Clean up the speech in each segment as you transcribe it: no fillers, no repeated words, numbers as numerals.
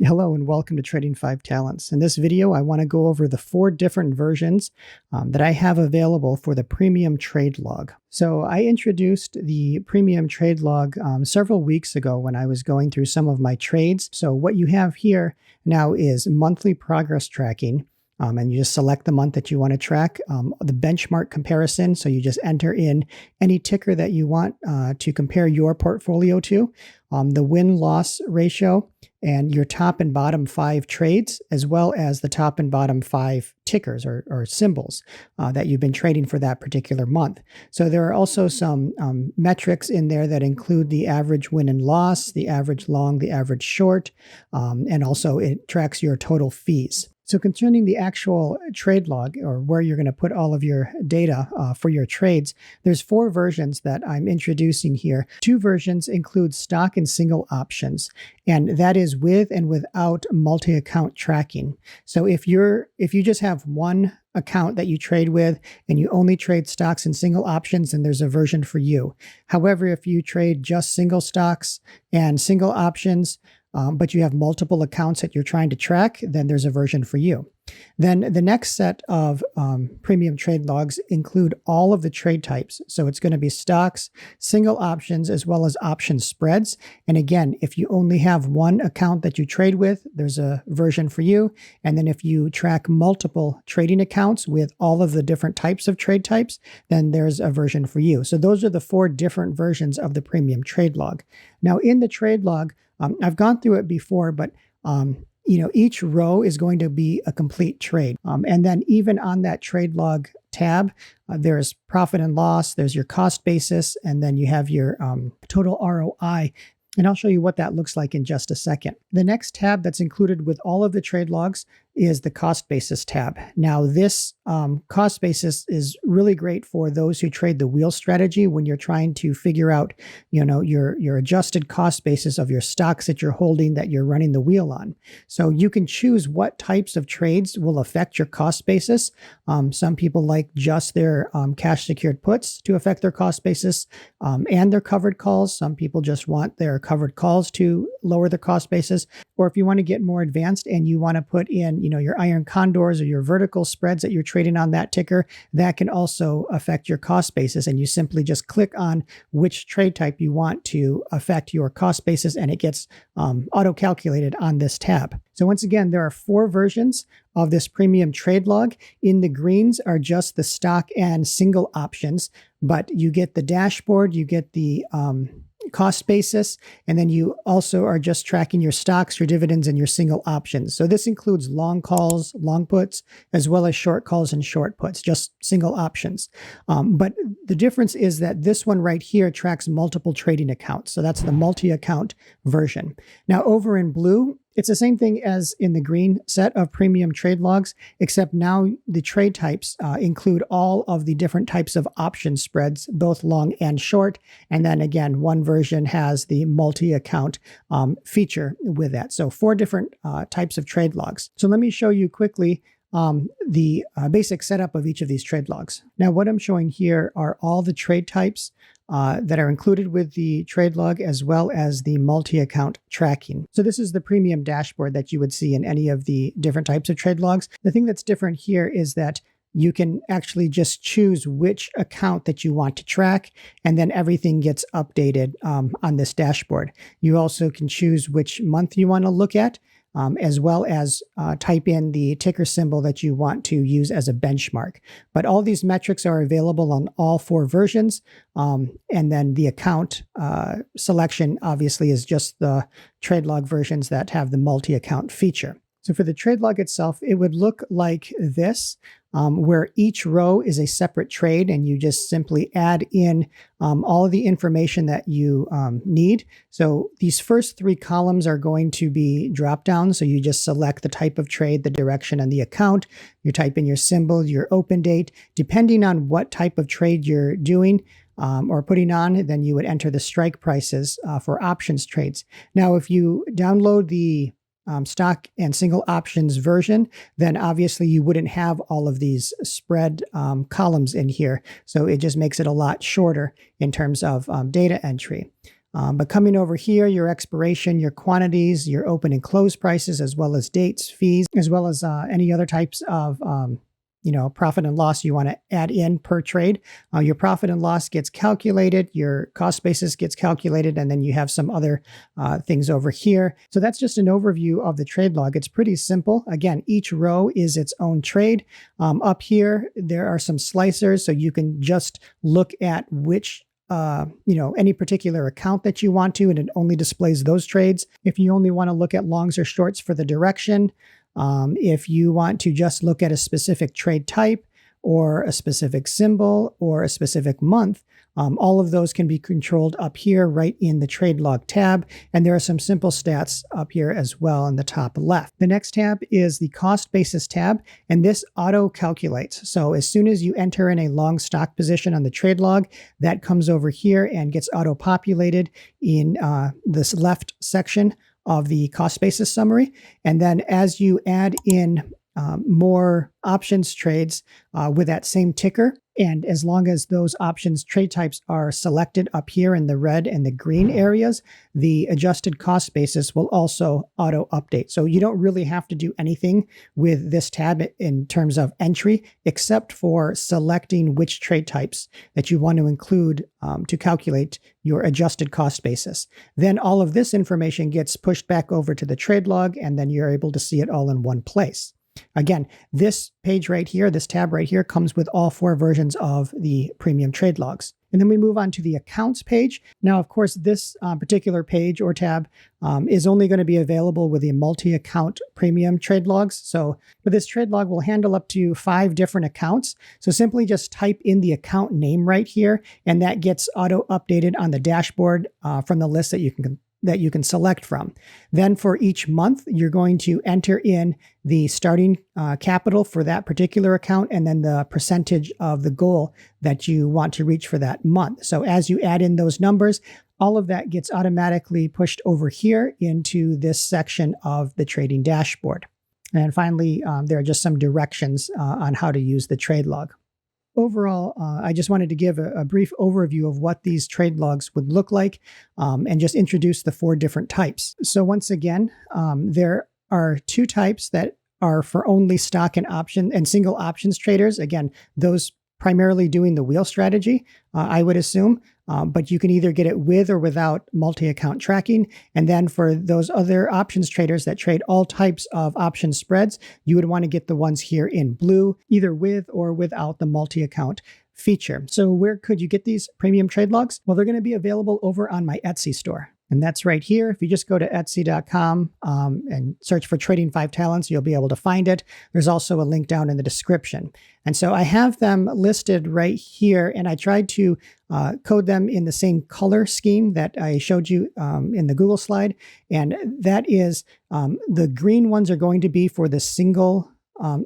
Hello and welcome to Trading 5 Talents. In this video, I want to go over the 4 different versions that I have available for the Premium Trade Log. So I introduced the Premium Trade Log several weeks ago when I was going through some of my trades. So what you have here now is monthly progress tracking. And you just select the month that you want to track, the benchmark comparison. So you just enter in any ticker that you want to compare your portfolio to, the win-loss ratio, and your top and bottom 5 trades, as well as the top and bottom 5 tickers or symbols that you've been trading for that particular month. So there are also some metrics in there that include the average win and loss, the average long, the average short, and also it tracks your total fees. So concerning the actual trade log, or where you're going to put all of your data for your trades, there's 4 versions that I'm introducing here. 2 versions include stock and single options, and that is with and without multi-account tracking. So if you just have one account that you trade with and you only trade stocks and single options, then there's a version for you. However, if you trade just single stocks and single options, but you have multiple accounts that you're trying to track, then there's a version for you. Then the next set of premium trade logs include all of the trade types. So it's going to be stocks, single options, as well as option spreads. And again, if you only have one account that you trade with, there's a version for you. And then if you track multiple trading accounts with all of the different types of trade types, then there's a version for you. So those are the 4 different versions of the premium trade log. Now in the trade log, I've gone through it before, but each row is going to be a complete trade. And then even on that trade log tab, there's profit and loss, there's your cost basis, and then you have your total ROI. And I'll show you what that looks like in just a second. The next tab that's included with all of the trade logs is the cost basis tab. Now this cost basis is really great for those who trade the wheel strategy when you're trying to figure out, your adjusted cost basis of your stocks that you're holding, that you're running the wheel on. So you can choose what types of trades will affect your cost basis. Some people like just their cash secured puts to affect their cost basis and their covered calls. Some people just want their covered calls to lower their cost basis. Or if you want to get more advanced and you want to put in, your iron condors or your vertical spreads that you're trading on that ticker, that can also affect your cost basis. And you simply just click on which trade type you want to affect your cost basis, and it gets auto-calculated on this tab. So once again, there are 4 versions of this premium trade log. In the greens are just the stock and single options, but you get the dashboard, you get the cost basis, and then you also are just tracking your stocks, your dividends, and your single options. So this includes long calls, long puts, as well as short calls and short puts, just single options. But the difference is that this one right here tracks multiple trading accounts. So that's the multi-account version. Now over in blue, it's the same thing as in the green set of premium trade logs, except now the trade types include all of the different types of option spreads, both long and short. And then again, one version has the multi-account feature with that. So 4 different types of trade logs. So let me show you quickly the basic setup of each of these trade logs. Now, what I'm showing here are all the trade types that are included with the trade log, as well as the multi-account tracking. So this is the premium dashboard that you would see in any of the different types of trade logs. The thing that's different here is that you can actually just choose which account that you want to track, and then everything gets updated on this dashboard. You also can choose which month you want to look at, as well as type in the ticker symbol that you want to use as a benchmark. But all these metrics are available on all 4 versions. And then the account selection obviously is just the trade log versions that have the multi-account feature. So for the trade log itself, it would look like this, where each row is a separate trade, and you just simply add in all of the information that you need. So these first 3 columns are going to be drop down. So you just select the type of trade, the direction, and the account. You type in your symbol, your open date. Depending on what type of trade you're doing, or putting on, then you would enter the strike prices for options trades. Now, if you download the stock and single options version, then obviously you wouldn't have all of these spread columns in here. So it just makes it a lot shorter in terms of data entry. But coming over here, your expiration, your quantities, your open and close prices, as well as dates, fees, as well as any other types of profit and loss you want to add in per trade. Your profit and loss gets calculated, your cost basis gets calculated, and then you have some other things over here. So that's just an overview of the trade log. It's pretty simple. Again, each row is its own trade. Up here, there are some slicers, so you can just look at which any particular account that you want to, and it only displays those trades. If you only want to look at longs or shorts for the direction, if you want to just look at a specific trade type or a specific symbol or a specific month, all of those can be controlled up here right in the trade log tab. And there are some simple stats up here as well in the top left. The next tab is the cost basis tab, and this auto calculates. So as soon as you enter in a long stock position on the trade log, that comes over here and gets auto populated in this left section of the cost basis summary. And then as you add in more options trades with that same ticker, and as long as those options trade types are selected up here in the red and the green areas, the adjusted cost basis will also auto update. So you don't really have to do anything with this tab in terms of entry, except for selecting which trade types that you want to include to calculate your adjusted cost basis. Then all of this information gets pushed back over to the trade log, and then you're able to see it all in one place. Again, this page right here, this tab right here, comes with all 4 versions of the premium trade logs. And then we move on to the accounts page. Now, of course, this particular page or tab is only going to be available with the multi-account premium trade logs. So for this trade log, we'll handle up to 5 different accounts. So simply just type in the account name right here, and that gets auto updated on the dashboard from the list that you can select from. Then for each month, you're going to enter in the starting capital for that particular account, and then the percentage of the goal that you want to reach for that month. So as you add in those numbers, all of that gets automatically pushed over here into this section of the trading dashboard. And finally, there are just some directions on how to use the trade log. Overall, I just wanted to give a brief overview of what these trade logs would look like and just introduce the 4 different types. So once again, there are 2 types that are for only stock and option and single options traders. Again, those primarily doing the wheel strategy, I would assume. But you can either get it with or without multi-account tracking. And then for those other options traders that trade all types of option spreads, you would want to get the ones here in blue, either with or without the multi-account feature. So where could you get these premium trade logs? Well, they're going to be available over on my Etsy store. And that's right here. If you just go to Etsy.com and search for Trading 5 Talents, you'll be able to find it. There's also a link down in the description. And so I have them listed right here, and I tried to code them in the same color scheme that I showed you in the Google slide. And that is the green ones are going to be for the single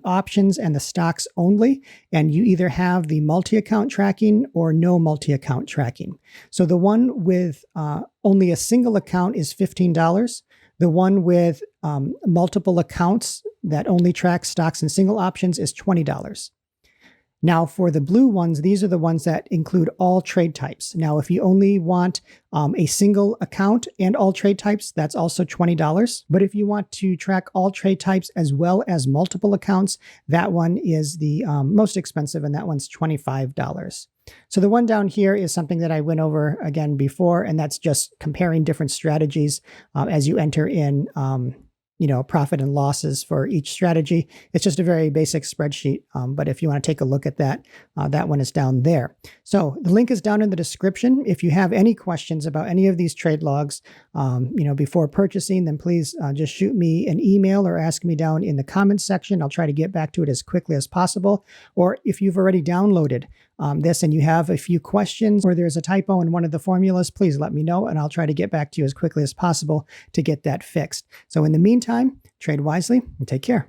options and the stocks only, and you either have the multi-account tracking or no multi-account tracking. So the one with only a single account is $15. The one with multiple accounts that only tracks stocks and single options is $20. Now for the blue ones, these are the ones that include all trade types. Now, if you only want a single account and all trade types, that's also $20. But if you want to track all trade types as well as multiple accounts, that one is the most expensive, and that one's $25. So the one down here is something that I went over again before, and that's just comparing different strategies as you enter in profit and losses for each strategy. It's just a very basic spreadsheet. But if you want to take a look at that, that one is down there. So the link is down in the description. If you have any questions about any of these trade logs, before purchasing, then please just shoot me an email or ask me down in the comments section. I'll try to get back to it as quickly as possible. Or if you've already downloaded this and you have a few questions or there's a typo in one of the formulas, please let me know and I'll try to get back to you as quickly as possible to get that fixed. So in the meantime, trade wisely and take care.